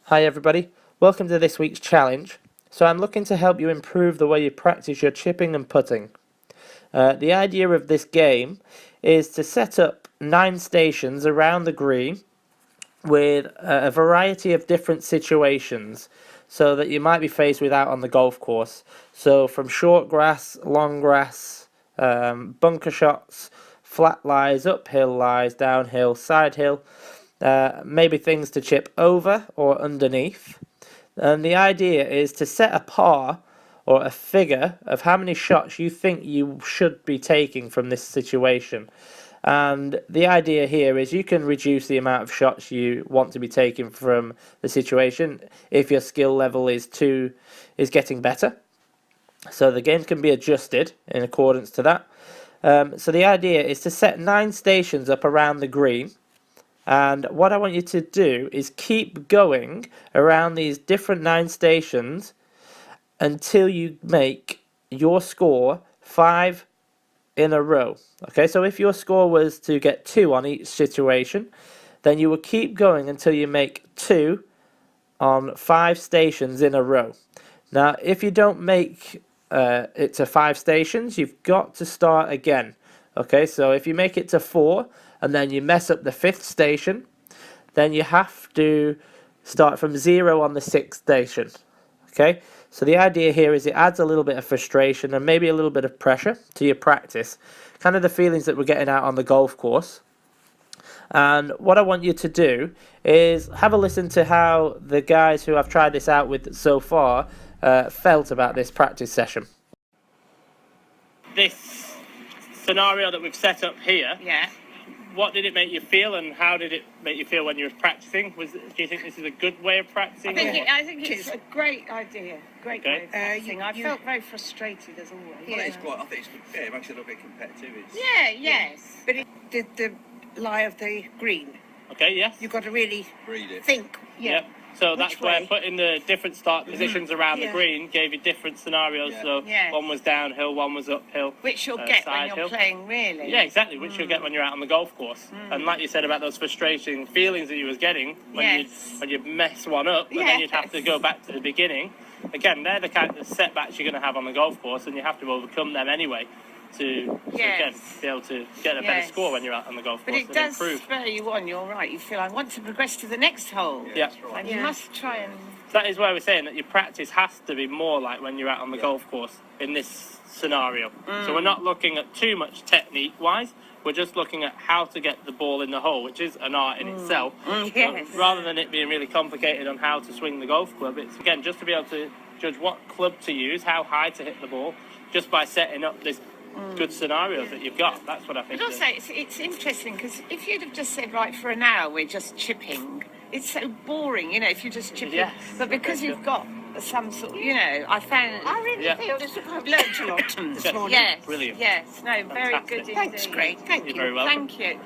Hi everybody, welcome to this week's challenge. So I'm looking to help you improve the way you practice your chipping and putting. The idea of this game is to set up 9 stations around the green with a variety of different situations so that you might be faced with out on the golf course. So from short grass, long grass, bunker shots, flat lies, uphill lies, downhill, side hill, maybe things to chip over or underneath. And the idea is to set a par or a figure of how many shots you think you should be taking from this situation. And the idea here is you can reduce the amount of shots you want to be taking from the situation if your skill level is getting better. So the games can be adjusted in accordance to that. So the idea is to set 9 stations up around the green. And what I want you to do is keep going around these different 9 stations until you make your score 5 in a row. Okay, so if your score was to get 2 on each situation, then you will keep going until you make 2 on 5 stations in a row. Now, if you don't make it to 5 stations, you've got to start again. Okay, so if you make it to 4 and then you mess up the 5th station, then you have to start from 0 on the 6th station. Okay, so the idea here is it adds a little bit of frustration and maybe a little bit of pressure to your practice, kind of the feelings that we're getting out on the golf course. And what I want you to do is have a listen to how the guys who I've tried this out with so far felt about this practice session. This scenario that we've set up here, Yeah. what did it make you feel, and how did it make you feel when you were practicing? Do you think this is a good way of practicing? I think it's a great idea. Great Okay. way of practicing. I felt very frustrated as always. Well, it's quite. I think it's yeah, it makes it a little bit competitive. It's, Yeah, yes. But it did the lie of the green. Okay, yes. You've got to really read it. think. Yeah. Yep. So Which that's where way? putting the different start positions around the Yeah. green gave you different scenarios. Yeah. So Yes. one was downhill, one was uphill. Which you'll get when side you're hill. playing, really. Yeah, exactly, which you'll get when you're out on the golf course. And like you said about those frustrating feelings that you was getting Yes. when you mess one up, but then you'd have to go back to the beginning. Again, they're the kind of setbacks you're going to have on the golf course, and you have to overcome them anyway to again Yes. be able to get a better Yes. score when you're out on the golf But course it and does improve. spur you on, you're right. You feel, I want to progress to the next hole. Yeah. That's right. And you must try and... That is why we're saying that your practice has to be more like when you're out on the golf course in this scenario. So we're not looking at too much technique-wise. We're just looking at how to get the ball in the hole, which is an art in itself. Yes. But rather than it being really complicated on how to swing the golf club, it's again just to be able to judge what club to use, how high to hit the ball, just by setting up this good scenarios that you've got. That's what I think. But also, it's interesting because if you'd have just said, right, for an hour we're just chipping, it's so boring, you know, if you just chip Yes. in. But because you've got some sort of, you know, I found... I really Yeah. feel this, I've learned a lot this morning. Yes, Brilliant. yes, no, very Fantastic. good indeed. Thanks, great. Thank Thank You're very welcome. Thank you.